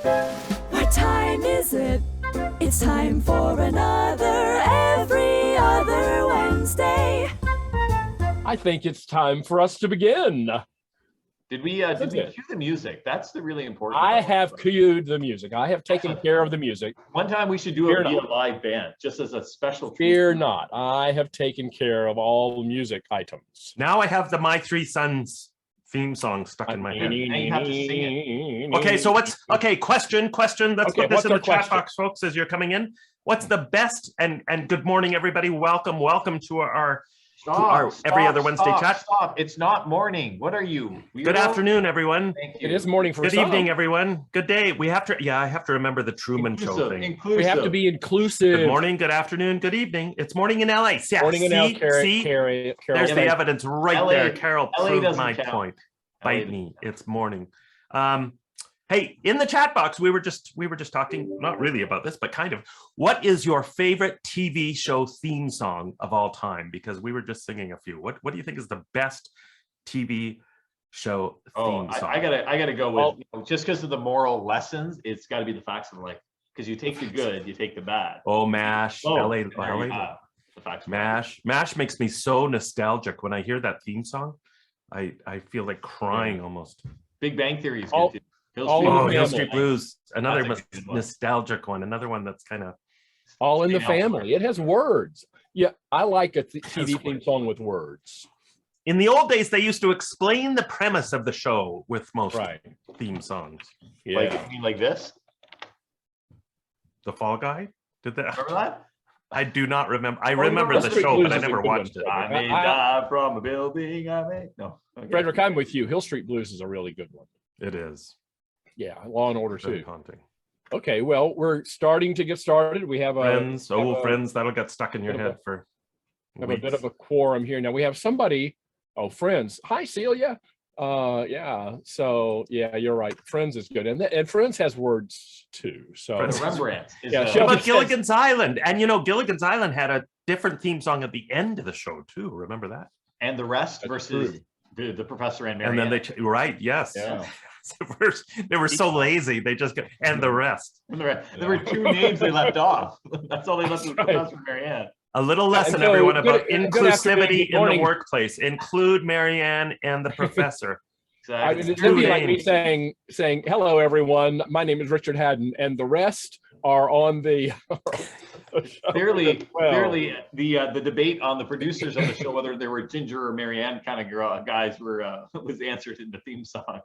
What time is it? It's time for another Every Other Wednesday. I think it's time for us to begin. Did we cue the music? That's the really important I part. have cued the music. I have taken care of the music. One time we should do Fear it via not. live band, just as a special treat. Fear not. I have taken care of all music items. Now I have the My Three Sons theme song stuck in my head. And you have to sing Okay, so question. Let's put this in the chat box, folks, as you're coming in. What's the best, and good morning, everybody. Welcome to our Every Other Wednesday chat. Stop. It's not morning. What are you? Weirdo? Good afternoon, everyone. Thank you. It is morning for Good some. evening, everyone. Good day. I have to remember the Truman Show thing. Inclusive. We have to be inclusive. Good morning, good afternoon, good evening. It's morning in LA. Yeah, Morning in LA, see? Carol. There's the evidence right there. Carol LA proved doesn't my count. point. Bite me. It's morning. Hey, in the chat box, we were just talking, not really about this, but kind of. What is your favorite TV show theme song of all time? Because we were just singing a few. What do you think is the best TV show theme song? I gotta go with just because of the moral lessons. It's got to be the facts of life. Because you take the good, you take the bad. Oh, MASH, LA. The facts of MASH makes me so nostalgic when I hear that theme song. I feel like crying almost. Big Bang Theory is good too. Hill Street Blues, another nostalgic one, another one that's kind of All in the Family. It has words. Yeah, I like a TV theme song with words. In the old days, they used to explain the premise of the show with most theme songs. Yeah. Like this? The Fall Guy? Did that? Remember that? I do not remember. I remember the show, but I never watched it. I may die from a building. No. Okay. Frederick, I'm with you. Hill Street Blues is a really good one. It is. Yeah, Law and Order Very too. haunting. Okay, well, we're starting to get started. We have friends, friends, that'll get stuck in your head for a bit of a quorum here. Now we have somebody, friends. Hi, Celia. Yeah, so yeah, you're right. Friends is good. And Friends has words too. So Rembrandt. What about Gilligan's Island? And Gilligan's Island had a different theme song at the end of the show too. Remember that? And the rest versus the Professor and Marianne. And then yes. Yeah. They were so lazy. They just got, and the rest. There were two names they left off. That's all they left with Professor and Marianne. A little lesson, everyone, about inclusivity in the workplace. Include Marianne and the professor. Exactly. It'd be like me saying, hello, everyone. My name is Richard Haddon, and the rest are on the clearly the debate on the producers of the show, whether they were Ginger or Marianne kind of guys, was answered in the theme song.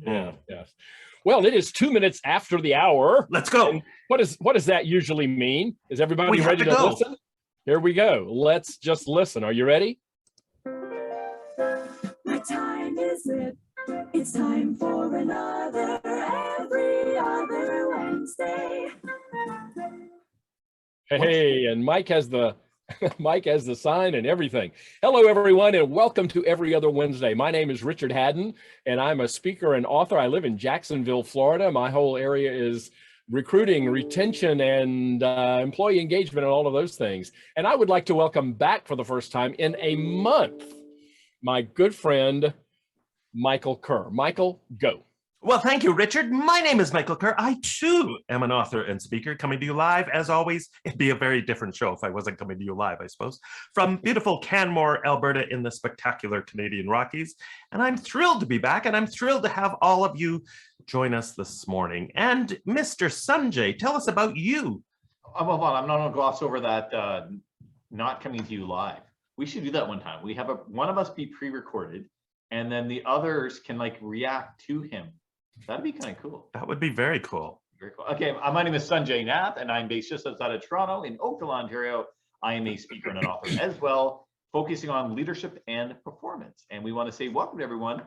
Yeah. Yes. Well, it is 2 minutes after the hour. Let's go. And what does that usually mean? Is everybody ready to listen? Here we go. Let's just listen. Are you ready? What time is it? It's time for another Every Other Wednesday. Hey, and Mike has the sign and everything. Hello, everyone, and welcome to Every Other Wednesday. My name is Richard Haddon, and I'm a speaker and author. I live in Jacksonville, Florida. My whole area is recruiting, retention, and employee engagement, and all of those things. And I would like to welcome back for the first time in a month my good friend, Michael Kerr. Michael, go. Well, thank you, Richard. My name is Michael Kerr. I, too, am an author and speaker coming to you live. As always, it'd be a very different show if I wasn't coming to you live, I suppose, from beautiful Canmore, Alberta in the spectacular Canadian Rockies. And I'm thrilled to be back, and I'm thrilled to have all of you join us this morning. And Mr. Sanjay, tell us about you. I'm not going to gloss over that not coming to you live. We should do that one time. We have one of us be pre-recorded, and then the others can react to him. That'd be kind of cool. That would be very cool. Very cool. Okay, my name is Sanjay Nath, and I'm based just outside of Toronto in Oakville, Ontario. I am a speaker and an author as well, focusing on leadership and performance. And we want to say welcome to everyone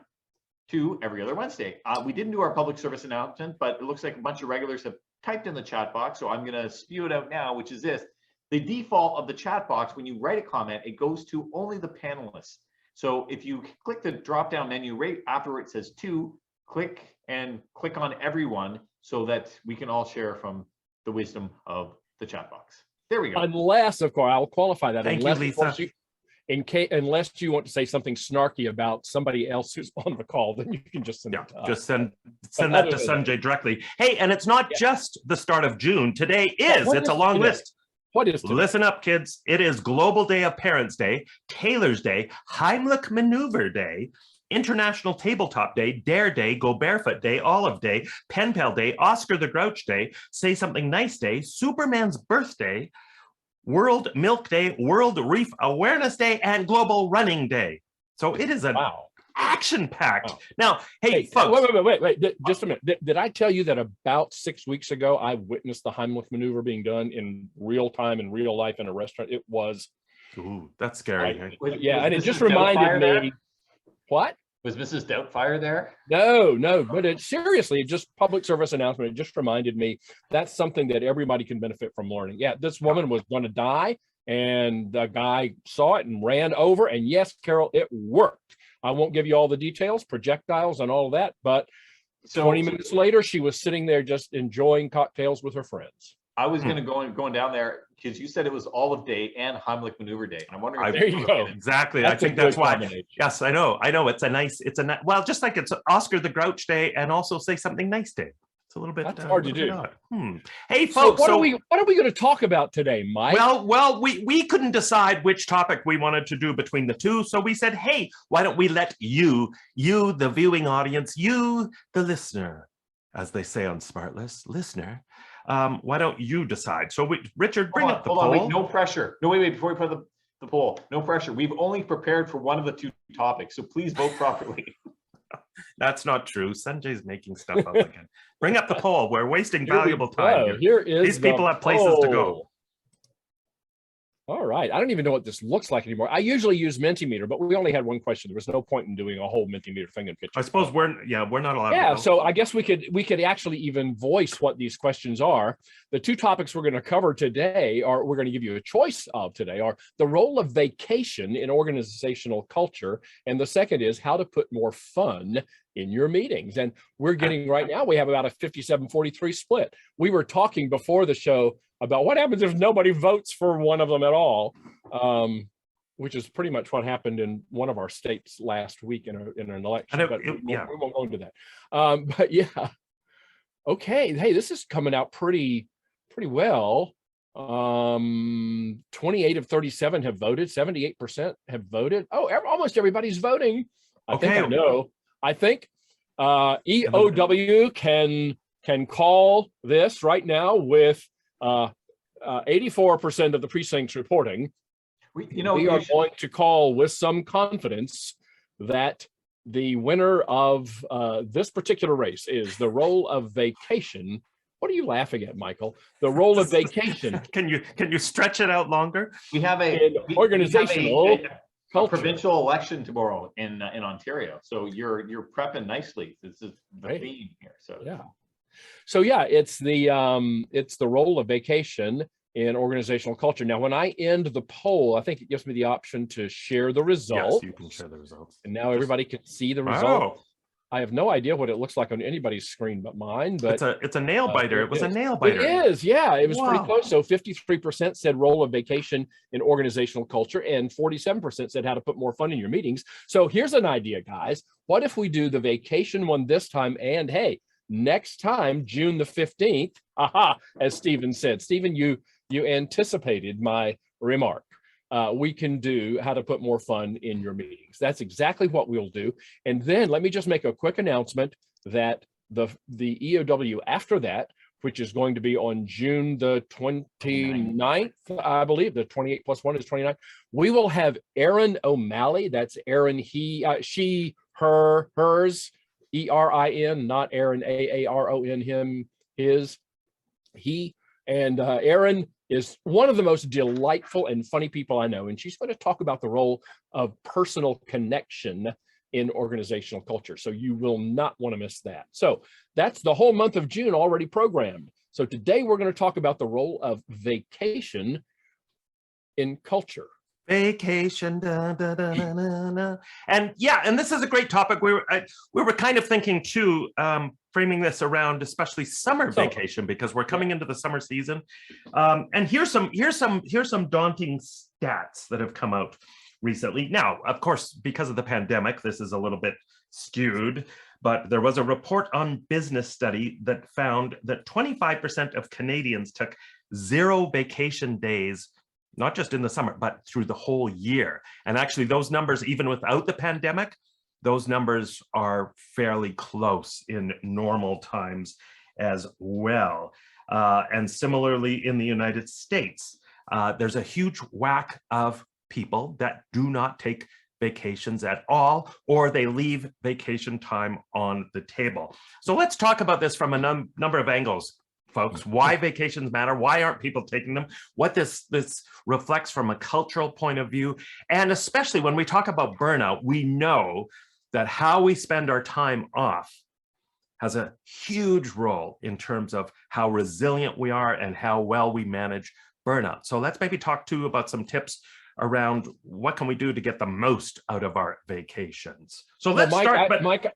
to Every Other Wednesday. We didn't do our public service announcement, but it looks like a bunch of regulars have typed in the chat box, so I'm going to spew it out now, which is this. The default of the chat box, when you write a comment, it goes to only the panelists. So if you click the drop-down menu right after it says to, click on everyone so that we can all share from the wisdom of the chat box. There we go. Unless, of course, I'll qualify that. Thank you, Lisa. unless you want to say something snarky about somebody else who's on the call, then you can just send it to us. Just send that to Sanjay directly. Hey, and it's not just the start of June. Today it's a long list. What is today? Listen up, kids. It is Global Day of Parents Day, Taylor's Day, Heimlich Maneuver Day, International Tabletop Day, Dare Day, Go Barefoot Day, Olive Day, Pen Pal Day, Oscar the Grouch Day, Say Something Nice Day, Superman's Birthday, World Milk Day, World Reef Awareness Day, and Global Running Day. So it is an action-packed. Wow. Now, hey, folks. Wait. Just a minute. Did I tell you that about 6 weeks ago, I witnessed the Heimlich maneuver being done in real time, in real life in a restaurant? It was. Ooh, that's scary. And it just reminded me. What? Was Mrs. Doubtfire there? No, but seriously, just public service announcement. It just reminded me that's something that everybody can benefit from learning. Yeah, this woman was going to die, and the guy saw it and ran over. And yes, Carol, it worked. I won't give you all the details, projectiles and all of that, but 20 minutes later, she was sitting there just enjoying cocktails with her friends. I was going to going down there because you said it was Olive Day and Heimlich Maneuver Day, and I'm wondering. There you go. Exactly. I think that's why. Yes, I know. It's a nice. Well, just like it's Oscar the Grouch Day, and also Say Something Nice Day. It's a little bit. That's hard to do. Hey, folks. What are we going to talk about today, Mike? Well, we couldn't decide which topic we wanted to do between the two, so we said, hey, why don't we let you, the viewing audience, you, the listener, as they say on SmartList, listener. Why don't you decide? So, Richard, bring up the poll. Wait, no pressure. No, wait. Before we put the poll, no pressure. We've only prepared for one of the two topics, so please vote properly. That's not true. Sanjay's making stuff up again. Bring up the poll. We're wasting valuable time here. These people have places to go. All right. I don't even know what this looks like anymore. I usually use Mentimeter, but we only had one question. There was no point in doing a whole Mentimeter thing in picture. I suppose we're not allowed. Yeah, so I guess we could actually even voice what these questions are. The two topics we're going to cover today we're going to give you a choice of today are the role of vacation in organizational culture, and the second is how to put more fun in your meetings. And we're getting right now, we have about a 57-43 split. We were talking before the show about what happens if nobody votes for one of them at all, which is pretty much what happened in one of our states last week in an election. We won't go into that. But yeah, okay. Hey, this is coming out pretty well. 28 of 37 have voted. 78% have voted. Oh, almost everybody's voting. I think EOW can call this right now with 84% of the precincts reporting. We are going to call with some confidence that the winner of this particular race is the role of vacation. What are you laughing at, Michael? The role of vacation. Can you stretch it out longer? We have a provincial election tomorrow in Ontario, so you're prepping nicely. This is the theme here. So it's the role of vacation in organizational culture. Now, when I end the poll, I think it gives me the option to share the results. Yes, you can share the results. And now everybody can see the results. I have no idea what it looks like on anybody's screen but mine. But it's a nail biter. It was a nail biter. It is, yeah. It was pretty close. So 53% said role of vacation in organizational culture, and 47% said how to put more fun in your meetings. So here's an idea, guys. What if we do the vacation one this time? And hey, next time, June the 15th, as Stephen said. Stephen, you anticipated my remark. We can do how to put more fun in your meetings. That's exactly what we'll do. And then let me just make a quick announcement that the EOW after that, which is going to be on June the 29th, I believe, the 28 plus 1 is 29. We will have Erin O'Malley. That's Erin, she, her, hers, ERIN, not Aaron, AARON, him, his, he. And Erin is one of the most delightful and funny people I know. And she's going to talk about the role of personal connection in organizational culture. So you will not want to miss that. So that's the whole month of June already programmed. So today we're going to talk about the role of vacation in culture. Vacation, da, da, da, da, da, da. And this is a great topic. We were kind of thinking too, framing this around especially summer vacation, because we're coming into the summer season. And here's some daunting stats that have come out. recently. Now, of course, because of the pandemic, this is a little bit skewed, but there was a report on Business Study that found that 25% of Canadians took 0 vacation days, not just in the summer, but through the whole year. And actually those numbers, even without the pandemic, those numbers are fairly close in normal times as well. And similarly in the United States, there's a huge whack of people that do not take vacations at all, or they leave vacation time on the table. So let's talk about this from a number of angles, folks. Why vacations matter, why aren't people taking them, what this reflects from a cultural point of view, and especially when we talk about burnout, we know that how we spend our time off has a huge role in terms of how resilient we are and how well we manage burnout. So let's maybe talk too about some tips around what can we do to get the most out of our vacations. So let's start. Mike,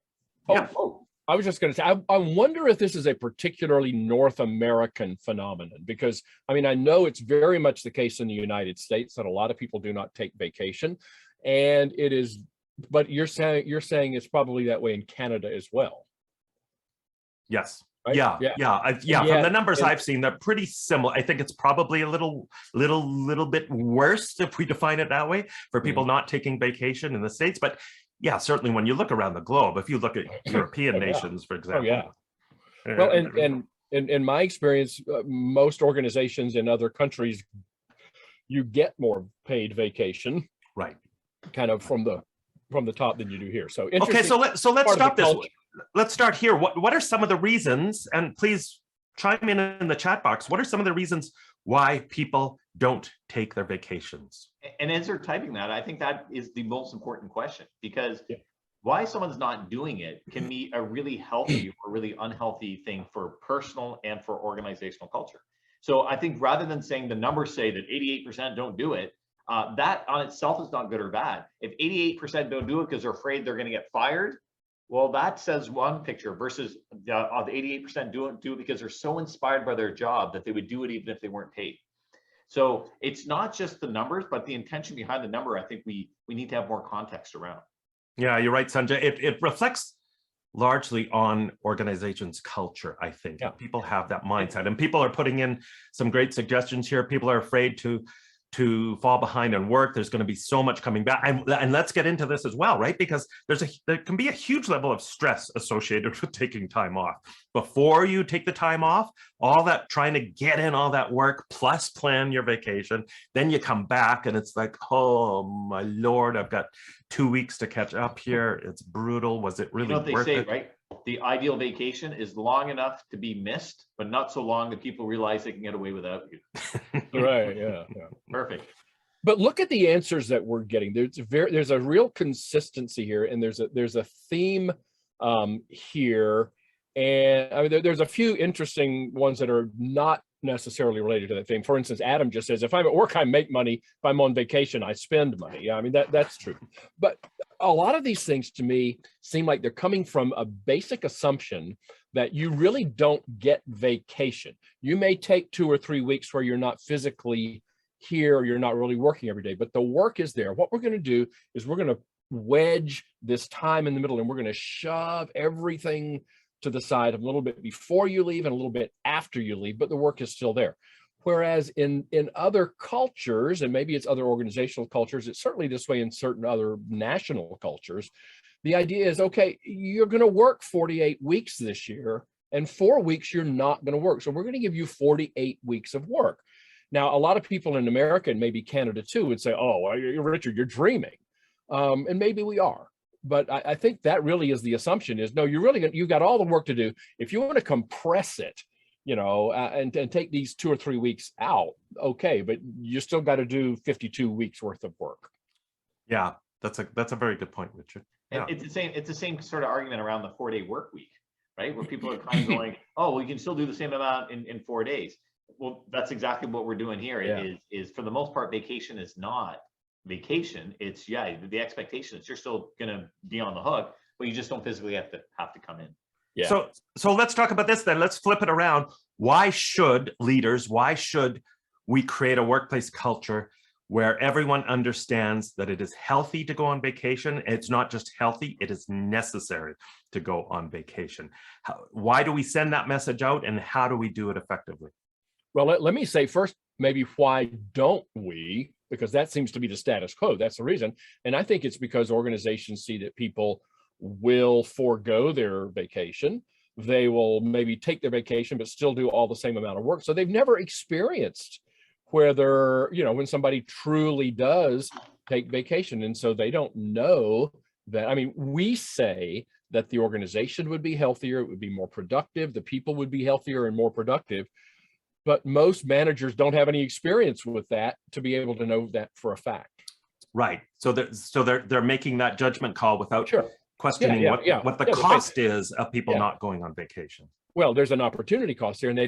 I was just going to say, I wonder if this is a particularly North American phenomenon, because I mean, I know it's very much the case in the United States that a lot of people do not take vacation, and it is, but you're saying it's probably that way in Canada as well. Yes. Right? Yeah. From the numbers I've seen, they're pretty similar. I think it's probably a little bit worse, if we define it that way, for people not taking vacation in the States. But yeah, certainly when you look around the globe, if you look at European nations, for example. Well, and in my experience, most organizations in other countries, you get more paid vacation, right? Kind of from the top than you do here. So okay, so let's stop this. Let's start here. What are some of the reasons, and please chime in the chat box, what are some of the reasons why people don't take their vacations? And as they're typing that, I think that is the most important question, because why someone's not doing it can be a really healthy or really unhealthy thing for personal and for organizational culture. So I think rather than saying the numbers say that 88% don't do it, that on itself is not good or bad. If 88% don't do it because they're afraid they're going to get fired, well, that says one picture, versus the 88% do it because they're so inspired by their job that they would do it even if they weren't paid. So it's not just the numbers, but the intention behind the number. I think we need to have more context around. Yeah, you're right, Sanjay. It reflects largely on organizations' culture, I think. Yeah. People have that mindset, and people are putting in some great suggestions here. People are afraid to fall behind on work. There's going to be so much coming back, and let's get into this as well, right? Because there can be a huge level of stress associated with taking time off. Before you take the time off, all that trying to get in all that work plus plan your vacation, then you come back and it's like, oh my Lord, I've got 2 weeks to catch up here. It's brutal. Was it really worth it? You know what they say, right? The ideal vacation is long enough to be missed, but not so long that people realize they can get away without you. Right. Yeah. Perfect. But look at the answers that we're getting. There's a real consistency here, and there's a theme here, and I mean, there's a few interesting ones that are not necessarily related to that theme. For instance, Adam just says, if I'm at work, I make money. If I'm on vacation, I spend money. Yeah, I mean, that's true. But a lot of these things to me seem like they're coming from a basic assumption that you really don't get vacation. You may take 2 or 3 weeks where you're not physically here, or you're not really working every day, but the work is there. What we're going to do is we're going to wedge this time in the middle, and we're going to shove everything to the side a little bit before you leave and a little bit after you leave, but the work is still there. Whereas in other cultures, and maybe it's other organizational cultures, it's certainly this way in certain other national cultures, the idea is, okay, you're going to work 48 weeks this year, and 4 weeks you're not going to work. So we're going to give you 48 weeks of work. Now, a lot of people in America, and maybe Canada too, would say, oh, Richard, you're dreaming. And maybe we are. But I think that really is the assumption is, no, you've got all the work to do. If you want to compress it, and take these 2 or 3 weeks out, okay, but you still got to do 52 weeks worth of work. Yeah, that's a very good point, Richard. Yeah. It's the same sort of argument around the 4-day work week, right? Where people are kind of going, oh, well, you can still do the same amount in 4 days. Well, that's exactly what we're doing here. Yeah. Is for the most part, vacation is not vacation. It's the expectation is you're still going to be on the hook, but you just don't physically have to come in. Yeah. So let's talk about this then. Let's flip it around. Why should we create a workplace culture where everyone understands that it is healthy to go on vacation. It's not just healthy, it is necessary to go on vacation. Why do we send that message out, and how do we do it effectively? Well, let me say first, maybe why don't we? Because that seems to be the status quo. That's the reason. And I think it's because organizations see that people will forego their vacation. They will maybe take their vacation, but still do all the same amount of work. So they've never experienced whether, when somebody truly does take vacation. And so they don't know that. I mean, we say that the organization would be healthier, it would be more productive, the people would be healthier and more productive. But most managers don't have any experience with that to be able to know that for a fact. Right. So they're making that judgment call without questioning what the cost is of people not going on vacation. Well, there's an opportunity cost here, and they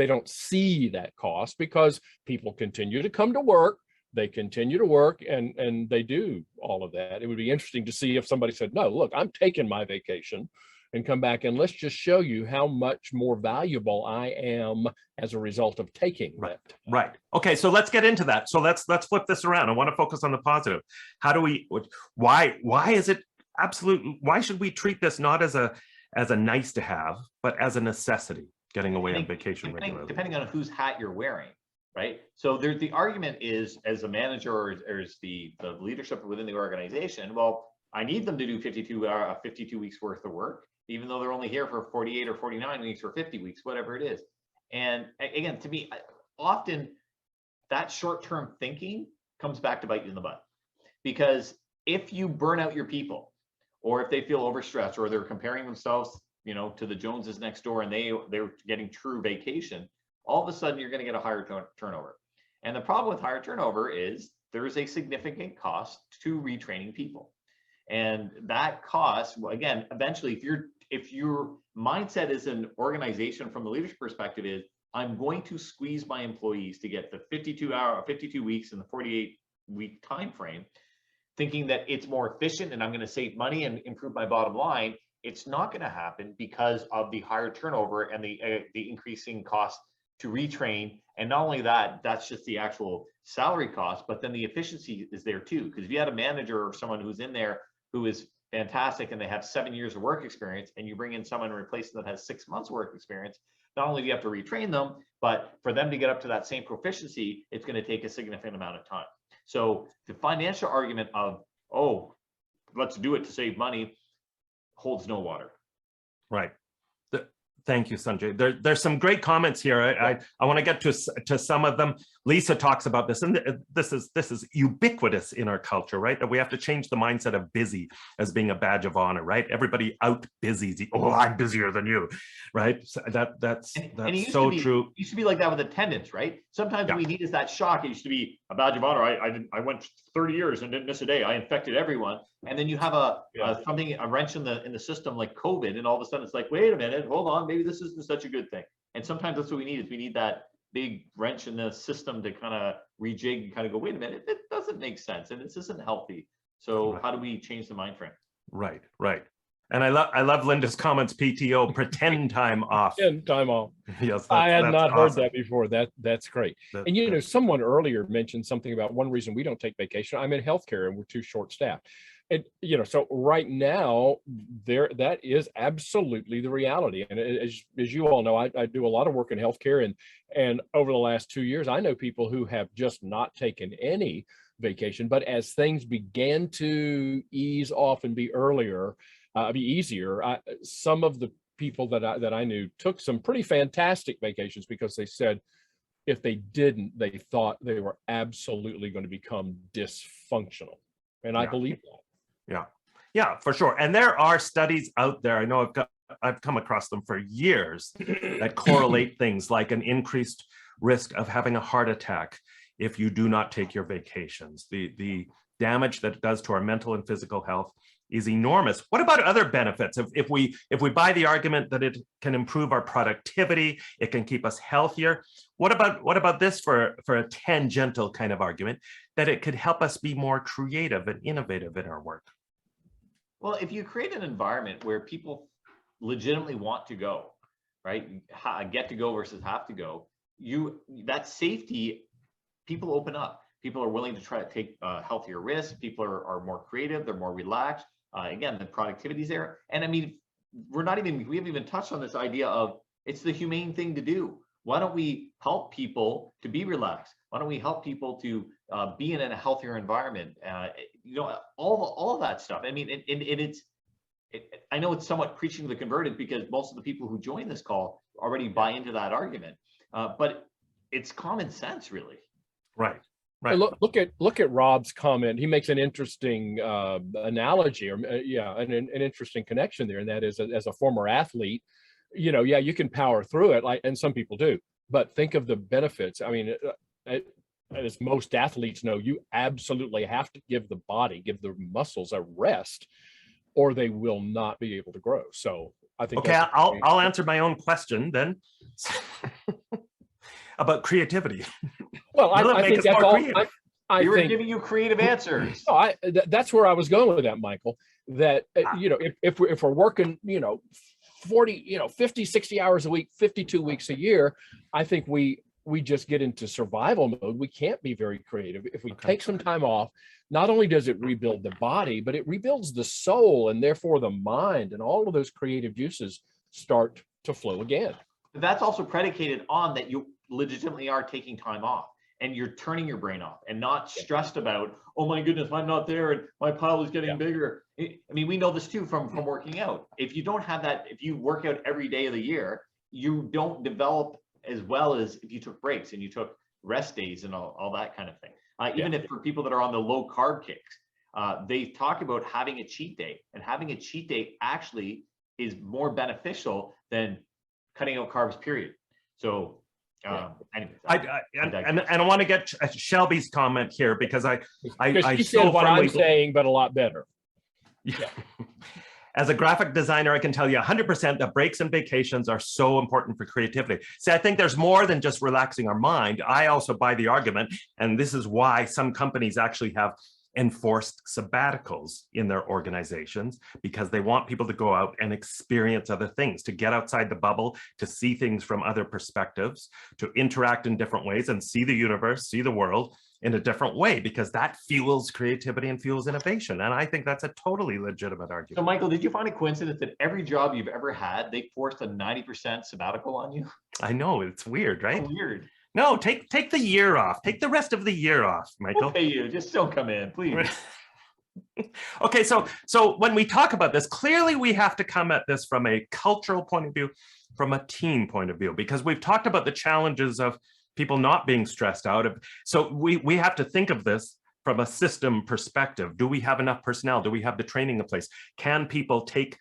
don't see that cost because people continue to come to work, they continue to work, and they do all of that. It would be interesting to see if somebody said, no, look, I'm taking my vacation, and come back and let's just show you how much more valuable I am as a result of taking that. Right. Okay, so let's get into that. So let's flip this around. I want to focus on the positive. How do we, why is it absolute? Why should we treat this not as a nice to have, but as a necessity, getting away on vacation regularly? Depending on whose hat you're wearing, right? So the argument is, as a manager or as the leadership within the organization, well, I need them to do 52 weeks worth of work, even though they're only here for 48 or 49 weeks or 50 weeks, whatever it is. And again, to me, often that short-term thinking comes back to bite you in the butt. Because if you burn out your people, or if they feel overstressed, or they're comparing themselves, to the Joneses next door, and they're getting true vacation, all of a sudden you're going to get a higher turnover. And the problem with higher turnover is there is a significant cost to retraining people. And that cost, well, again, eventually, if your mindset as an organization from the leadership perspective is, I'm going to squeeze my employees to get the 52 weeks in the 48-week time frame, thinking that it's more efficient and I'm going to save money and improve my bottom line, it's not going to happen because of the higher turnover and the increasing cost to retrain. And not only that, that's just the actual salary cost, but then the efficiency is there too. Because if you had a manager or someone who's in there who is fantastic and they have 7 years of work experience, and you bring in someone and replace them that has 6 months work experience, not only do you have to retrain them, but for them to get up to that same proficiency, it's going to take a significant amount of time. So the financial argument of, oh, let's do it to save money, holds no water. Right. Thank you, Sanjay. There's some great comments here. I want to get to some of them. Lisa talks about this, and this is ubiquitous in our culture, right? That we have to change the mindset of busy as being a badge of honor, right? Everybody out busies. Oh, I'm busier than you, right? So that's so true. It used to be like that with attendance, right? Sometimes what we need is that shock. It used to be a badge of honor. I went 30 years and didn't miss a day. I infected everyone, and then you have a wrench in the system like COVID, and all of a sudden it's like, wait a minute, hold on, maybe this isn't such a good thing. And sometimes that's what we need, is we need that big wrench in the system to kind of rejig and kind of go, wait a minute, it doesn't make sense and this isn't healthy. So how do we change the mind frame? Right. And I love Linda's comments, PTO, pretend time off. Pretend time off. Yes, I had not heard that before. That's great. And someone earlier mentioned something about one reason we don't take vacation. I'm in healthcare and we're too short-staffed. And so right now that is absolutely the reality. And as you all know, I do a lot of work in healthcare, and over the last 2 years, I know people who have just not taken any vacation. But as things began to ease off and be easier, some of the people that I knew took some pretty fantastic vacations, because they said if they didn't, they thought they were absolutely going to become dysfunctional. And I believe that. Yeah, for sure. And there are studies out there, I know I've come across them for years, that correlate things like an increased risk of having a heart attack if you do not take your vacations. The damage that it does to our mental and physical health is enormous. What about other benefits? If we buy the argument that it can improve our productivity, it can keep us healthier, what about this for a tangential kind of argument, that it could help us be more creative and innovative in our work? Well, if you create an environment where people legitimately want to go, right, get to go versus have to go, that safety people open up. People are willing to try to take healthier risks. People are more creative. They're more relaxed. Again, the productivity's there. And I mean, we haven't even touched on this idea of it's the humane thing to do. Why don't we help people to be relaxed? Why don't we help people to be in a healthier environment? All of that stuff. I mean, I know it's somewhat preaching to the converted because most of the people who join this call already buy into that argument, but it's common sense, really. Right. Right. Look at Rob's comment. He makes an interesting analogy, or an interesting connection there, and that is, as a former athlete, you can power through it, and some people do, but think of the benefits. I mean, as most athletes know, you absolutely have to give the muscles a rest, or they will not be able to grow. So I think. Okay, I'll answer my own question then. About creativity. Well, I think that's all. I think giving you creative answers. No, that's where I was going with that, Michael. That if we're working, 40, 50, 60 hours a week, 52 weeks a year, I think we just get into survival mode. We can't be very creative. If we take some time off, not only does it rebuild the body, but it rebuilds the soul, and therefore the mind, and all of those creative juices start to flow again. That's also predicated on that you legitimately are taking time off and you're turning your brain off and not stressed about, oh my goodness, I'm not there and my pile is getting bigger. I mean, we know this too from working out. If you don't have that, if you work out every day of the year, you don't develop as well as if you took breaks and you took rest days and all that kind of thing. Even if for people that are on the low carb kicks, they talk about having a cheat day, and having a cheat day actually is more beneficial than cutting out carbs, period. So anyway, I want to get Shelby's comment here because she said what I'm saying, but a lot better. Yeah. As a graphic designer, I can tell you 100% that breaks and vacations are so important for creativity. See, I think there's more than just relaxing our mind. I also buy the argument, and this is why some companies actually have enforced sabbaticals in their organizations, because they want people to go out and experience other things, to get outside the bubble, to see things from other perspectives, to interact in different ways and see the universe, see the world in a different way, because that fuels creativity and fuels innovation. And I think that's a totally legitimate argument. So Michael, did you find a coincidence that every job you've ever had, they forced a 90% sabbatical on you? I know, it's weird, right? So weird. No, take the year off. Take the rest of the year off, Michael. Okay, you just don't come in, please. Okay, so when we talk about this, clearly we have to come at this from a cultural point of view, from a team point of view, because we've talked about the challenges of people not being stressed out. So we have to think of this from a system perspective. Do we have enough personnel? Do we have the training in place? Can people take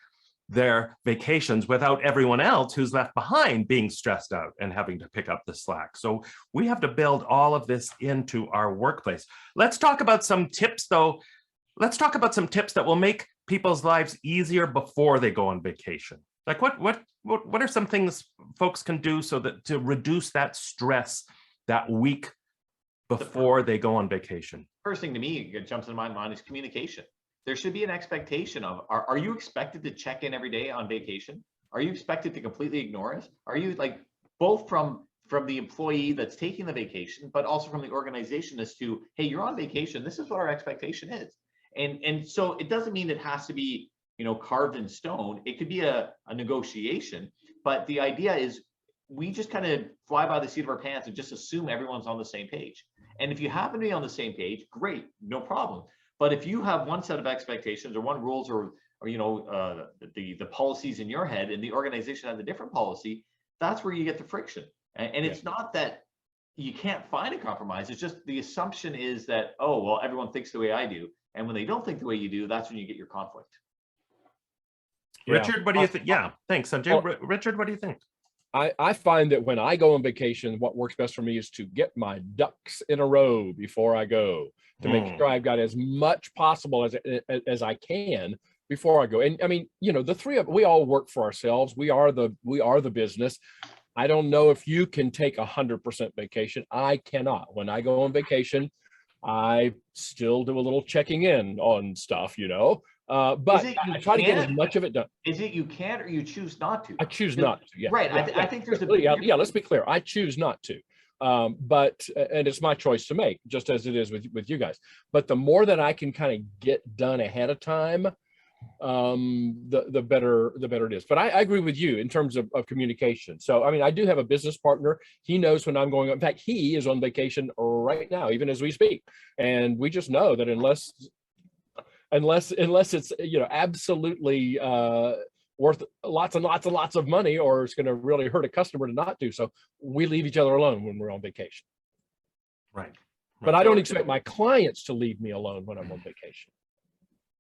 their vacations without everyone else who's left behind being stressed out and having to pick up the slack? So we have to build all of this into our workplace. Let's talk about some tips though. Let's talk about some tips that will make people's lives easier before they go on vacation. Like what are some things folks can do so that to reduce that stress that week before they go on vacation? First thing to me that jumps into my mind is communication. There should be an expectation of, are you expected to check in every day on vacation? Are you expected to completely ignore it? Are you like both from the employee that's taking the vacation, but also from the organization as to, hey, you're on vacation. This is what our expectation is. And so it doesn't mean it has to be, carved in stone. It could be a negotiation, but the idea is we just kind of fly by the seat of our pants and just assume everyone's on the same page. And if you happen to be on the same page, great, no problem. But if you have one set of expectations or one rules or the policies in your head and the organization has a different policy, that's where you get the friction. And it's not that you can't find a compromise. It's just the assumption is that, oh, well, everyone thinks the way I do. And when they don't think the way you do, that's when you get your conflict. Richard, what do you think? Yeah, thanks, Sanjay. Well, Richard, what do you think? I find that when I go on vacation, what works best for me is to get my ducks in a row before I go, to make sure I've got as much possible as I can before I go. And I mean, the three of we all work for ourselves. We are the business. I don't know if you can take 100% vacation. I cannot. When I go on vacation, I still do a little checking in on stuff, but I try to get as much of it done. Is it you can't or you choose not to? I choose not to. Yeah. Right. I think there's let's be clear. I choose not to. And it's my choice to make, just as it is with you guys. But the more that I can kind of get done ahead of time, the better it is. But I agree with you in terms of communication. So, I mean, I do have a business partner. He knows when I'm going. In fact, he is on vacation right now, even as we speak. And we just know that unless it's, absolutely worth lots and lots and lots of money, or it's going to really hurt a customer to not do so, we leave each other alone when we're on vacation. Right. But I don't expect my clients to leave me alone when I'm on vacation.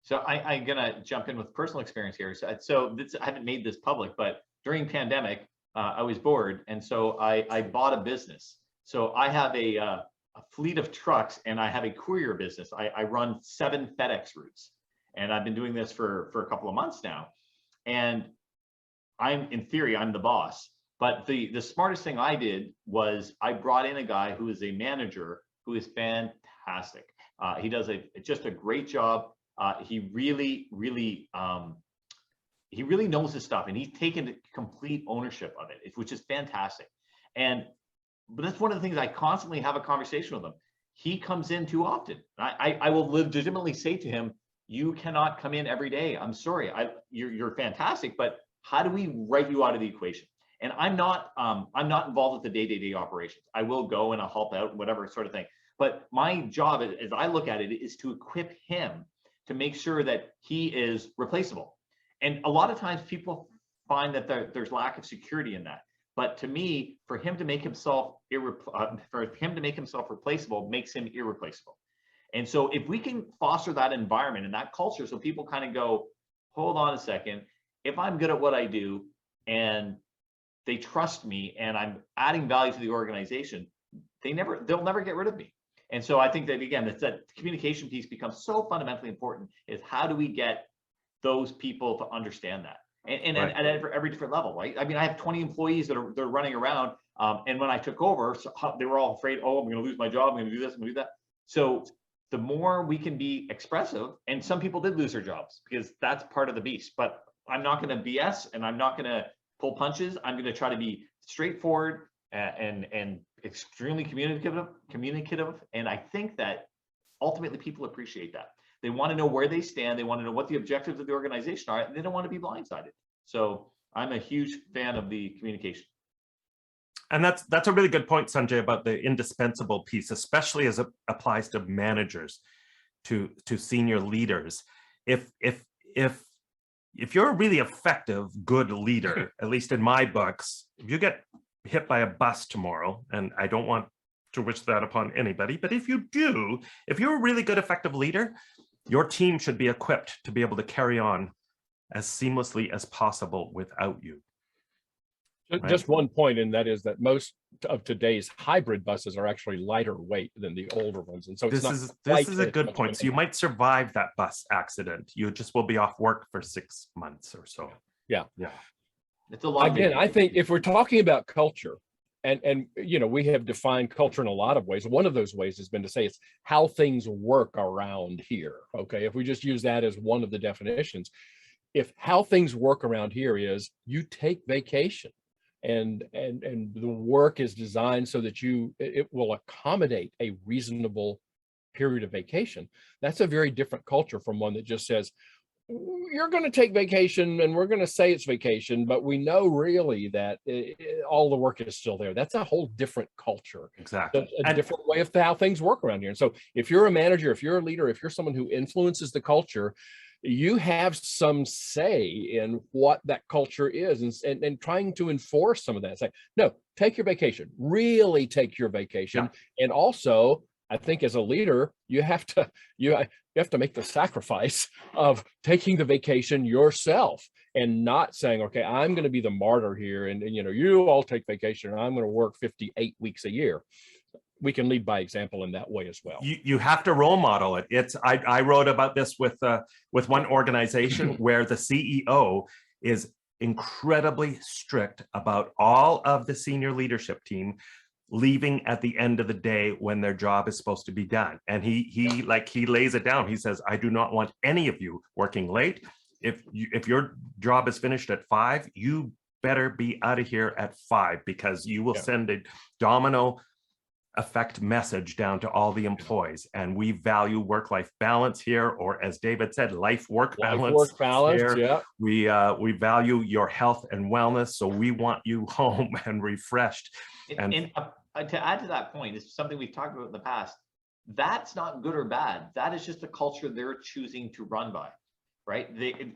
So I'm gonna jump in with personal experience here. So I haven't made this public, but during pandemic, I was bored, and so I bought a business. So I have a fleet of trucks, and I have a courier business. I run 7 FedEx routes, and I've been doing this for a couple of months now. And in theory, I'm the boss. But the smartest thing I did was I brought in a guy who is a manager who is fantastic. He does just a great job. He really knows his stuff, and he's taken complete ownership of it, which is fantastic. But that's one of the things I constantly have a conversation with him. He comes in too often. I will legitimately say to him, "You cannot come in every day. I'm sorry. You're fantastic, but how do we write you out of the equation?" And I'm not involved with the day-to-day operations. I will go and I'll help out, whatever sort of thing. But my job, as I look at it, is to equip him to make sure that he is replaceable. And a lot of times people find that there's lack of security in that. But to me, for him to make himself replaceable makes him irreplaceable. And so if we can foster that environment and that culture, so people kind of go, hold on a second, if I'm good at what I do and they trust me and I'm adding value to the organization, they'll never get rid of me. And so I think that, again, that communication piece becomes so fundamentally important, is how do we get those people to understand that? And right. at every different level, right? I mean, I have 20 employees they're running around. And when I took over, they were all afraid, oh, I'm going to lose my job. I'm going to do this, I'm going to do that. So the more we can be expressive, and some people did lose their jobs because that's part of the beast, but I'm not going to BS and I'm not going to pull punches. I'm going to try to be straightforward and extremely communicative. And I think that ultimately people appreciate that. They want to know where they stand. They want to know what the objectives of the organization are, and they don't want to be blindsided. So I'm a huge fan of the communication. And that's a really good point, Sanjay, about the indispensable piece, especially as it applies to managers, to senior leaders. If you're a really effective, good leader, at least in my books, if you get hit by a bus tomorrow, and I don't want to wish that upon anybody, but if you do, if you're a really good, effective leader, your team should be equipped to be able to carry on as seamlessly as possible without you. Right? Just one point, and that is that most of today's hybrid buses are actually lighter weight than the older ones. And so this is a good point. So you might survive that bus accident. You just will be off work for 6 months or so. Yeah. It's a lot. Again, I think if we're talking about culture, and we have defined culture in a lot of ways. One of those ways has been to say it's how things work around here. Okay, if we just use that as one of the definitions, if how things work around here is you take vacation, and the work is designed so that it will accommodate a reasonable period of vacation, that's a very different culture from one that just says, you're going to take vacation and we're going to say it's vacation, but we know really that all the work is still there. That's a whole different culture. Exactly. A different way of how things work around here. And so if you're a manager, if you're a leader, if you're someone who influences the culture, you have some say in what that culture is, and trying to enforce some of that. Say, no, take your vacation, really take your vacation. Yeah. And also, I think as a leader, you have to make the sacrifice of taking the vacation yourself and not saying, okay, I'm going to be the martyr here. And you all take vacation and I'm going to work 58 weeks a year. We can lead by example in that way as well. You have to role model it. I wrote about this with one organization where the CEO is incredibly strict about all of the senior leadership team leaving at the end of the day when their job is supposed to be done. And he lays it down. He says, I do not want any of you working late. If your job is finished at 5, you better be out of here at 5, because you will send a domino effect message down to all the employees. And we value work-life balance here, or as David said, life-work balance. Work balance, here. yeah. We value your health and wellness, so we want you home and refreshed. And to add to that point, it's something we've talked about in the past. That's not good or bad. That is just a culture they're choosing to run by, right?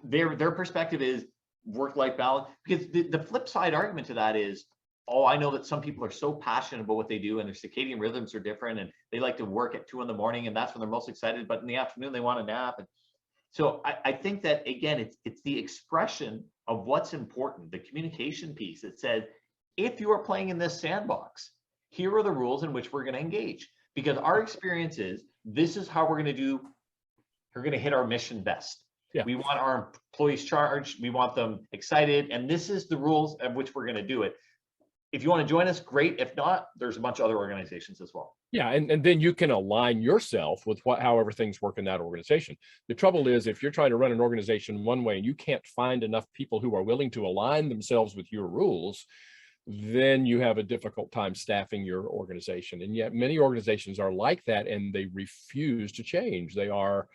Their perspective is work-life balance, because the flip side argument to that is, oh, I know that some people are so passionate about what they do and their circadian rhythms are different and they like to work at 2 in the morning and that's when they're most excited, but in the afternoon they want a nap. And so I think that, again, it's the expression of what's important, the communication piece that said, if you are playing in this sandbox, here are the rules in which we're going to engage, because our experience is this is how we're going to hit our mission best. Yeah. We want our employees charged, we want them excited, and this is the rules of which we're going to do it. If you want to join us, great. If not, there's a bunch of other organizations as well. Yeah, and then you can align yourself with however things work in that organization. The trouble is, if you're trying to run an organization one way and you can't find enough people who are willing to align themselves with your rules, then you have a difficult time staffing your organization. And yet many organizations are like that, and they refuse to change. They are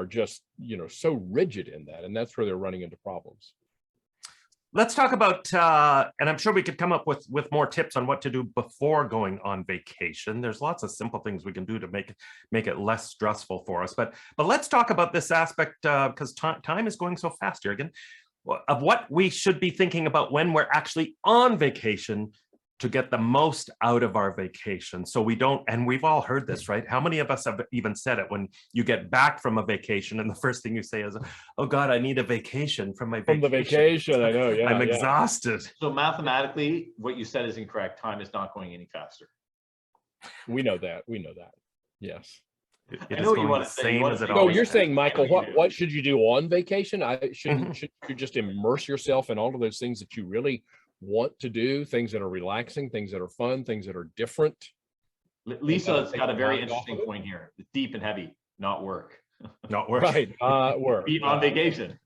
just, so rigid in that, and that's where they're running into problems. Let's talk about, and I'm sure we could come up with more tips on what to do before going on vacation. There's lots of simple things we can do to make it less stressful for us. But let's talk about this aspect, because time is going so fast here again, of what we should be thinking about when we're actually on vacation to get the most out of our vacation. So we don't, and we've all heard this, right? How many of us have even said it when you get back from a vacation and the first thing you say is, oh God, I need a vacation from my vacation. From the vacation, I know, yeah. I'm exhausted. So mathematically, what you said is incorrect. Time is not going any faster. We know that, yes. I know what you want to say. No, you're saying, Michael, what should you do on vacation? Should you just immerse yourself in all of those things that you really want to do, things that are relaxing, things that are fun, things that are different? Lisa's got a very interesting point here. It's deep and heavy, not work. Not work. Right, work. Be on vacation.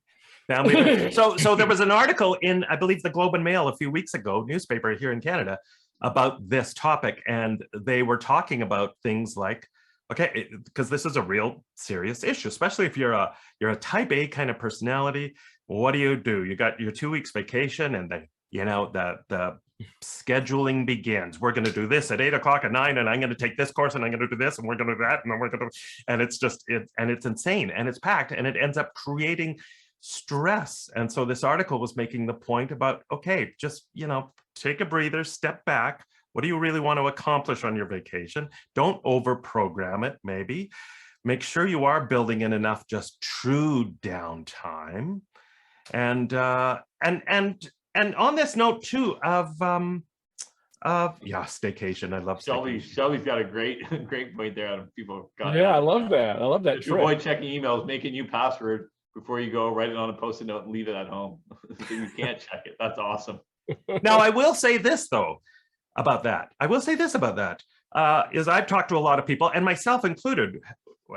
So there was an article in, I believe, the Globe and Mail a few weeks ago, newspaper here in Canada, about this topic. And they were talking about things like, okay, because this is a real serious issue, especially if you're a type A kind of personality. What do? You got your 2 weeks vacation, and the scheduling begins. We're going to do this at 8 o'clock at 9, and I'm going to take this course, and I'm going to do this, and we're going to do that, and then we're going to, and it's just it's insane, and it's packed, and it ends up creating stress. And so this article was making the point about, okay, just take a breather, step back. What do you really want to accomplish on your vacation? Don't over program it. Maybe make sure you are building in enough just true downtime, and on this note too of staycation. I love Shelby's got a great point there. People got I love that. To avoid checking emails, make a new password before you go, write it on a post-it note and leave it at home. So you can't check it. That's awesome. Now I will say this though about that. Is I've talked to a lot of people, and myself included,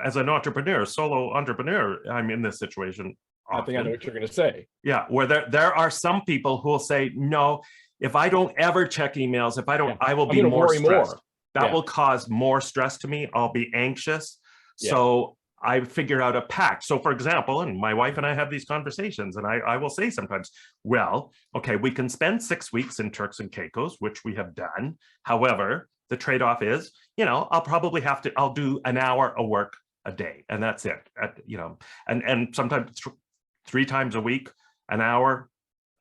as an entrepreneur, solo entrepreneur. I'm in this situation often. I think I know what you're going to say. Yeah, where there are some people who will say, no, if I don't ever check emails, I will be more stressed. That will cause more stress to me. I'll be anxious. Yeah. So I figure out a pact. So for example, and my wife and I have these conversations, and I will say sometimes, well, okay, we can spend 6 weeks in Turks and Caicos, which we have done. However, the trade-off is, I'll do an hour of work a day, and that's it. And sometimes 3 times a week, an hour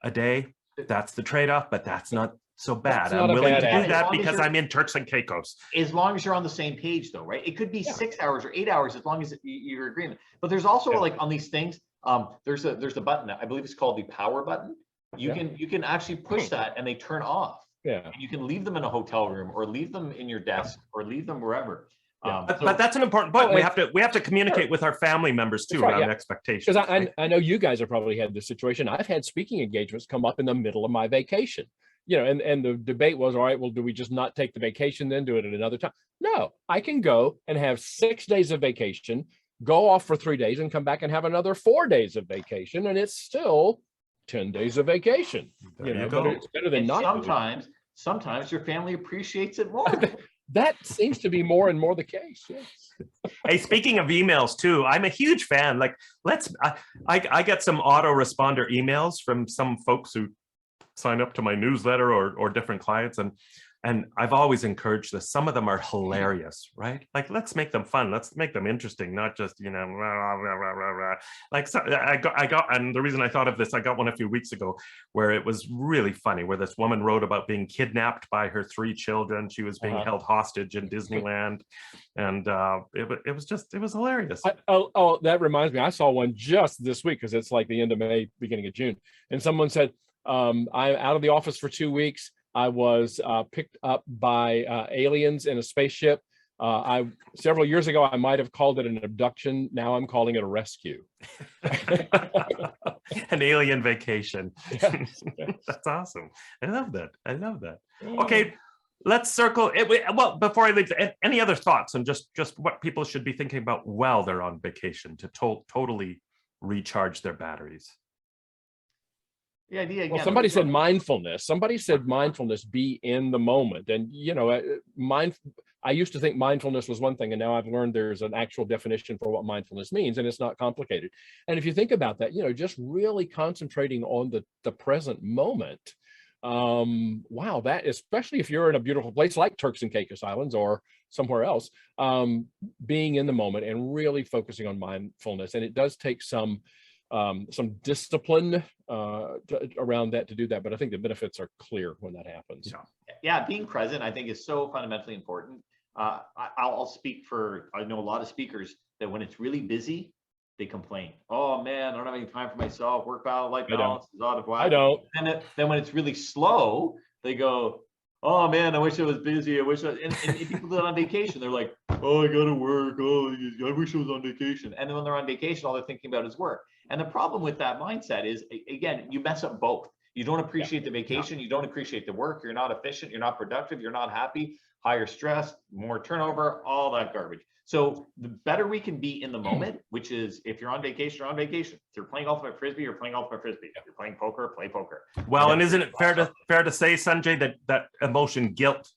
a day, that's the trade-off, but that's not so bad. I'm willing to do that because I'm in Turks and Caicos. As long as you're on the same page though, right? It could be 6 hours or 8 hours, as long as you're agreement. But there's also like on these things, there's a button, I believe it's called the power button. You can actually push that and they turn off. Yeah. And you can leave them in a hotel room or leave them in your desk or leave them wherever. But that's an important point. We have to communicate with our family members too around expectations. Because I know you guys have probably had this situation. I've had speaking engagements come up in the middle of my vacation. And the debate was, all right, well, do we just not take the vacation then, do it at another time? No, I can go and have 6 days of vacation, go off for 3 days and come back and have another 4 days of vacation. And it's still 10 days of vacation. But it's better than not. Sometimes your family appreciates it more. that seems to be more and more the case. Yes. Hey, speaking of emails too, I'm a huge fan. Like, I get some autoresponder emails from some folks who sign up to my newsletter or different clients, and I've always encouraged this. Some of them are hilarious, right? Like, let's make them fun. Let's make them interesting, not just, rah, rah, rah, rah, rah, rah. Like, so I got, and the reason I thought of this, I got one a few weeks ago where it was really funny, where this woman wrote about being kidnapped by her 3 children. She was being held hostage in Disneyland, and it was hilarious. Oh, that reminds me. I saw one just this week because it's like the end of May, beginning of June, and someone said, I'm out of the office for 2 weeks. I was picked up by aliens in a spaceship. Several years ago, I might have called it an abduction. Now I'm calling it a rescue. An alien vacation. Yes. That's awesome. I love that. Okay, let's circle it. Well, before I leave, any other thoughts on just what people should be thinking about while they're on vacation to totally recharge their batteries? The idea again. Well, somebody said mindfulness. Somebody said mindfulness, be in the moment. And, I used to think mindfulness was one thing, and now I've learned there's an actual definition for what mindfulness means, and it's not complicated. And if you think about that, just really concentrating on the present moment. Wow, that, especially if you're in a beautiful place like Turks and Caicos Islands or somewhere else, being in the moment and really focusing on mindfulness. And it does take some discipline around that to do that, but I think the benefits are clear when that happens. Yeah, being present, I think, is so fundamentally important. I'll speak for, I know a lot of speakers that when it's really busy, they complain. Oh man, I don't have any time for myself. Life balance is out of whack. I don't. And then when it's really slow, they go, oh man, I wish I was busy. I wish and people do it on vacation. They're like, oh, I gotta work. Oh, I wish I was on vacation. And then when they're on vacation, all they're thinking about is work. And the problem with that mindset is, again, you mess up both. You don't appreciate the vacation. You don't appreciate the work. You're not efficient. You're not productive. You're not happy. Higher stress, more turnover, all that garbage. So the better we can be in the moment, which is if you're on vacation, you're on vacation. If you're playing ultimate frisbee, you're playing ultimate frisbee. If you're playing poker, play poker. Well, and isn't it fair to say, Sanjay, that emotion guilt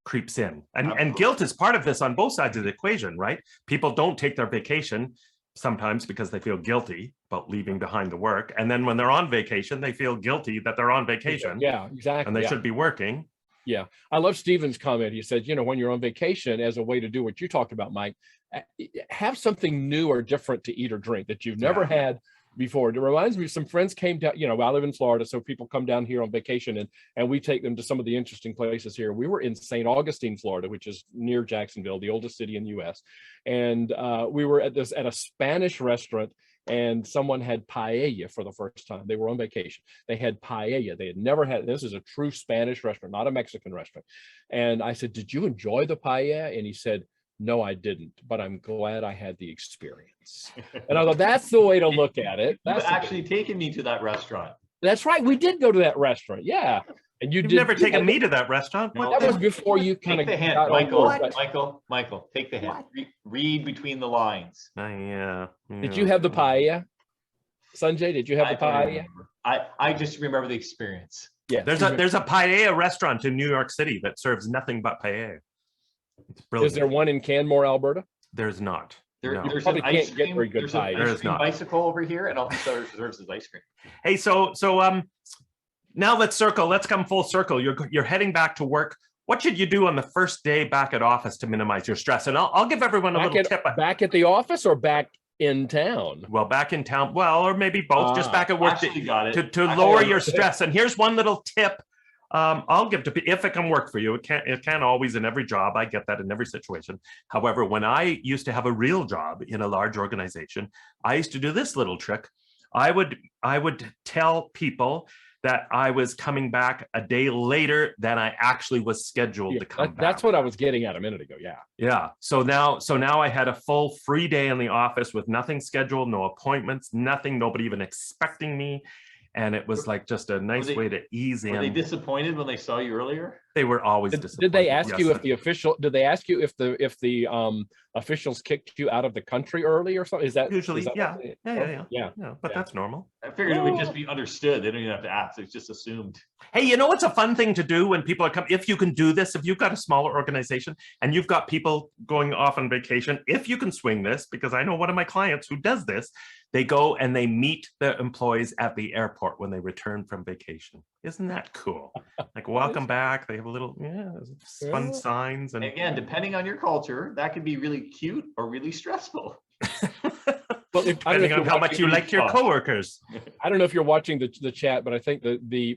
creeps in, and guilt is part of this on both sides of the equation, right? People don't take their vacation sometimes because they feel guilty about leaving behind the work, and then when they're on vacation, they feel guilty that they're on vacation. Yeah, exactly. And they should be working. Yeah, I love Stephen's comment. He said, when you're on vacation, as a way to do what you talked about, Mike, have something new or different to eat or drink that you've never had before. It reminds me, some friends came down, I live in Florida, so people come down here on vacation, and we take them to some of the interesting places here. We were in St. Augustine, Florida, which is near Jacksonville, the oldest city in the US. And we were at a Spanish restaurant, and someone had paella for the first time. They were on vacation. They had paella. They had never had, this is a true Spanish restaurant, not a Mexican restaurant. And I said, did you enjoy the paella? And he said, no, I didn't, but I'm glad I had the experience. And I thought, that's the way to look at it. That's actually taken me to that restaurant. That's right. We did go to that restaurant. Yeah. And You've never taken me to that restaurant. No, that was before you kind of take the hint, Michael, take the hint. Read between the lines. Did you have the paella? Sanjay, did you have the paella? I just remember the experience. Yeah. There's a paella restaurant in New York City that serves nothing but paella. It's brilliant. Is there one in Canmore, Alberta? There's not. There's probably an ice can't get cream. very good There's pie. an ice cream bicycle over here, and also serves his ice cream. Hey, so now let's come full circle. You're heading back to work. What should you do on the first day back at office to minimize your stress? And I'll give everyone a little tip. Back at the office or back in town? Well, back in town. Well, or maybe both. Just back at work to lower your stress. And here's one little tip. I'll give to if it can work for you. It can't always in every job. I get that in every situation. However, when I used to have a real job in a large organization, I used to do this little trick. I would tell people that I was coming back a day later than I actually was scheduled to come back. That's what I was getting at a minute ago. Yeah. Yeah. So now I had a full free day in the office with nothing scheduled, no appointments, nothing, nobody even expecting me. And it was like just a nice way to ease in. Were they disappointed when they saw you earlier? They were always disappointed. Did they ask you if the official? Did they ask you if the officials kicked you out of the country early or something? Is that Usually, yeah. yeah. But that's normal. I figured it would just be understood. They don't even have to ask. It's just assumed. Hey, you know what's a fun thing to do when people are coming? If you can do this, if you've got a smaller organization and you've got people going off on vacation, if you can swing this, because I know one of my clients who does this, they go and they meet the employees at the airport when they return from vacation. Isn't that cool? Like, welcome back. They have a little, fun signs. And again, depending on your culture, that can be really cute or really stressful. Well, depending on how much you like your coworkers. I don't know if you're watching the chat, but I think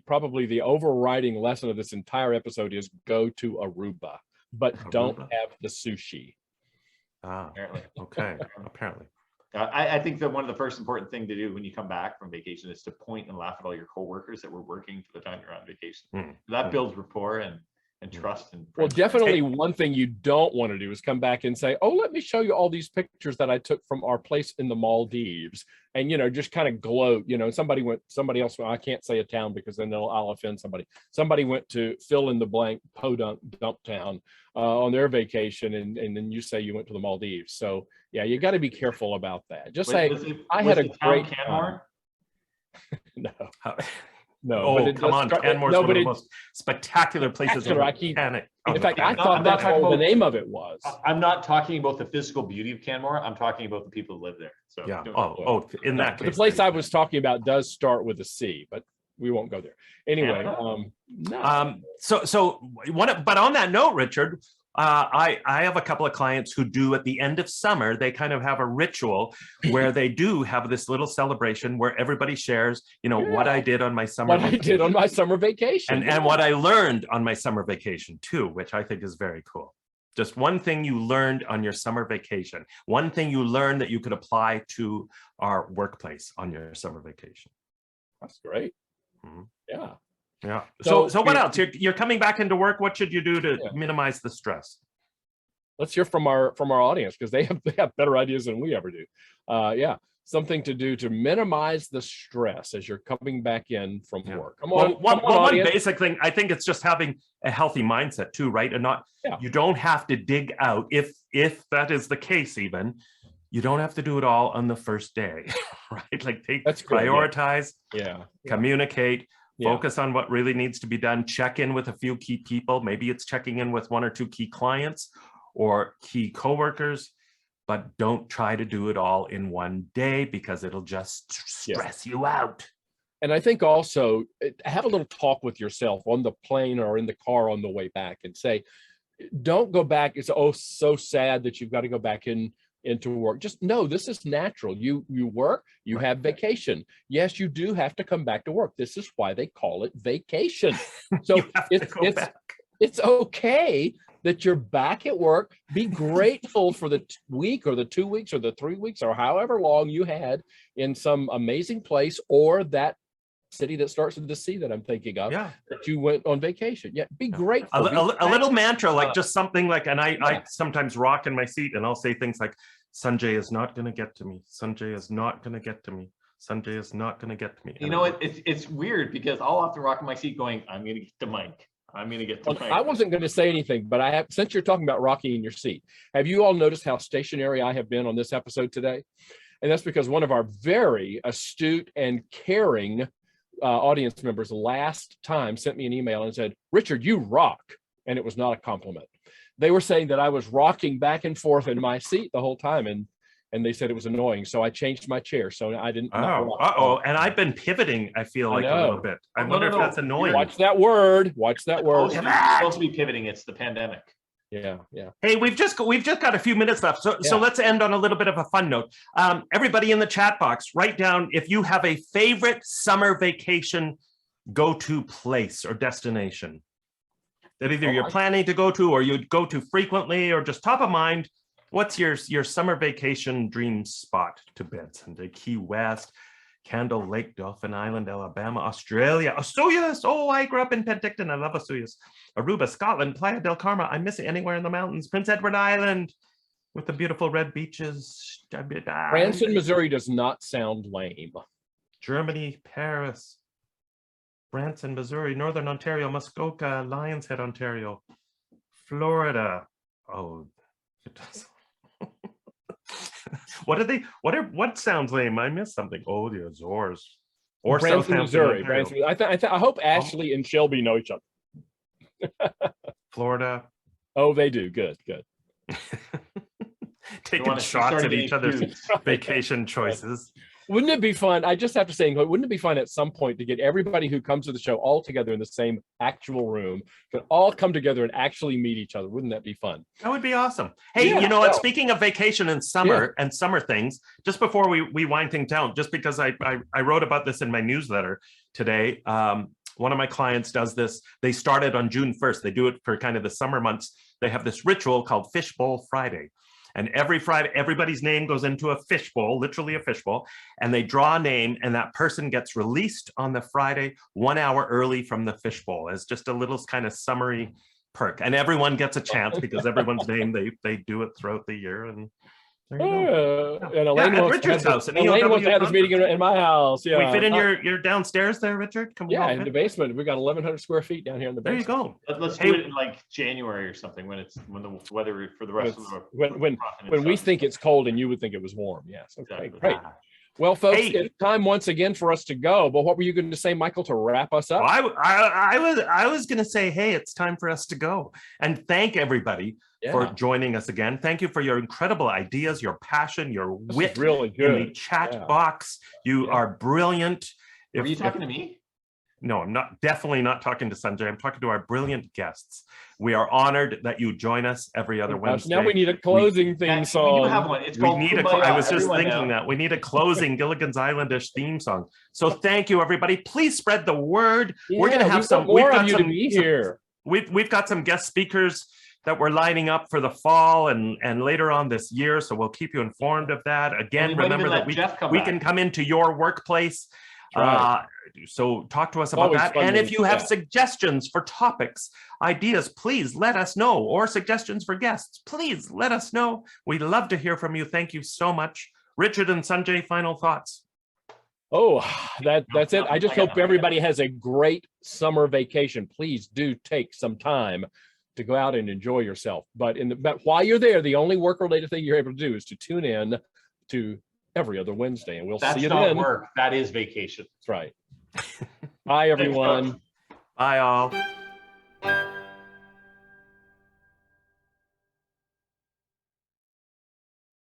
probably the overriding lesson of this entire episode is go to Aruba, but don't have the sushi. Apparently. Okay. Apparently. I think that one of the first important thing to do when you come back from vacation is to point and laugh at all your coworkers that were working for the time you're on vacation. That builds rapport and trust. And well, definitely one thing you don't want to do is come back and say, oh, let me show you all these pictures that I took from our place in the Maldives, and just kind of gloat. Somebody else, I can't say a town because then I'll offend somebody went to fill in the blank podunk dump town on their vacation, and then you say you went to the Maldives. So yeah, you got to be careful about that. Just say I had a great time. No. No, oh, come on. Canmore's one of the most spectacular places on the planet. In fact, I thought that's what the name of it was. I'm not talking about the physical beauty of Canmore. I'm talking about the people who live there. So yeah. In that case. The place I was talking about does start with a C, but we won't go there. Anyway, no. But on that note, Richard, I have a couple of clients who do at the end of summer, they kind of have a ritual where they do have this little celebration where everybody shares, what I did on my summer vacation. And what I learned on my summer vacation too, which I think is very cool. Just one thing you learned on your summer vacation, one thing you learned that you could apply to our workplace on your summer vacation. That's great. Yeah. Yeah. So what else? You're coming back into work. What should you do to minimize the stress? Let's hear from our audience, because they have better ideas than we ever do. Something to do to minimize the stress as you're coming back in from work. One basic thing, I think it's just having a healthy mindset too, right? And you don't have to dig out if that is the case. Even you don't have to do it all on the first day, right? Like prioritize, communicate. Focus on what really needs to be done. Check in with a few key people. Maybe it's checking in with one or two key clients or key coworkers, but don't try to do it all in one day because it'll just stress you out. And I think also have a little talk with yourself on the plane or in the car on the way back and say, don't go back. It's so sad that you've got to go back into work. Just know this is natural. You work, you have vacation. Yes, you do have to come back to work. This is why they call it vacation. So it's okay that you're back at work. Be grateful for the week or the 2 weeks or the 3 weeks or however long you had in some amazing place, or that city that starts with the C that I'm thinking of, that you went on vacation. Be grateful. A little mantra, like just something like, and I sometimes rock in my seat and I'll say things like, Sanjay is not going to get to me. Sanjay is not going to get to me. Sanjay is not going to get to me. It's weird because I'll often rock in my seat going, I'm going to get to Mike. I'm going to get to Mike. I wasn't going to say anything, but I have, since you're talking about rocking in your seat, have you all noticed how stationary I have been on this episode today? And that's because one of our very astute and caring audience members last time sent me an email and said, Richard, you rock. And it was not a compliment. They were saying that I was rocking back and forth in my seat the whole time. And they said it was annoying. So I changed my chair. So I didn't. And I've been pivoting, I feel like a little bit. I wonder if that's annoying. Watch that word. Watch that word. It's supposed to be pivoting. It's the pandemic. Yeah. Hey, we've just got a few minutes left. So let's end on a little bit of a fun note. Everybody in the chat box, write down if you have a favorite summer vacation go-to place or destination that either you're planning to go to or you'd go to frequently or just top of mind. What's your summer vacation dream spot to Benson, Key West, Candle Lake, Dauphin Island, Alabama, Australia, Asturias. Oh, I grew up in Penticton. I love Asturias. Aruba, Scotland, Playa del Carmen. I miss it anywhere in the mountains. Prince Edward Island with the beautiful red beaches. Branson, Missouri does not sound lame. Germany, Paris, Branson, Missouri, Northern Ontario, Muskoka, Lions Head, Ontario, Florida. Oh, it does. What sounds lame? I missed something. Oh, the Azores. Or Branson, Southampton, Missouri. Ontario. Branson, I hope Ashley and Shelby know each other. Florida. Oh, they do. Good. Taking shots at each other's vacation choices. Wouldn't it be fun? I just have to say, wouldn't it be fun at some point to get everybody who comes to the show all together in the same actual room, to all come together and actually meet each other? Wouldn't that be fun? That would be awesome. Hey, Yeah, you know what? Speaking of vacation and summer and summer things, just before we wind things down, just because I wrote about this in my newsletter today, one of my clients does this. They started on June 1st. They do it for kind of the summer months. They have this ritual called Fishbowl Friday. And every Friday, everybody's name goes into a fishbowl, literally a fishbowl, and they draw a name, and that person gets released on the Friday 1 hour early from the fishbowl as just a little kind of summary perk. And everyone gets a chance because everyone's name, they do it throughout the year. And there you go. And Elaine at Richard's house. Elaine wants to have this meeting in my house. Yeah. We fit in your downstairs there, Richard? Come on. In the basement. We've got 1,100 square feet down here in the basement. There you go. Let's do it in like January or something when the weather for the rest of the when we think it's cold and you would think it was warm. Yes. Okay. Exactly. Great. Well, folks, it's time once again for us to go. But what were you going to say, Michael, to wrap us up? Well, I was going to say, hey, it's time for us to go. And thank everybody for joining us again. Thank you for your incredible ideas, your passion, your wit really good. In the chat box. You are brilliant. Are you talking to me? No, I'm not. Definitely not talking to Sanjay. I'm talking to our brilliant guests. We are honored that you join us every other Wednesday. Now we need a closing theme song. We do have one. It's called I was just thinking that we need a closing Gilligan's Islandish theme song. So thank you, everybody. Please spread the word. We're going to have some. We've got some here. We've got some guest speakers that we're lining up for the fall and later on this year. So we'll keep you informed of that. Again, remember that we can come into your workplace. Right. So talk to us about that. And if you have suggestions for topics, ideas, please let us know, or suggestions for guests, please let us know. We'd love to hear from you. Thank you so much. Richard and Sanjay, final thoughts. Oh, that's it. I just hope everybody has a great summer vacation. Please do take some time to go out and enjoy yourself. But while you're there, the only work-related thing you're able to do is to tune in to Every Other Wednesday, and we'll see you then. That's not work. That is vacation. That's right. Bye, everyone. Bye, all.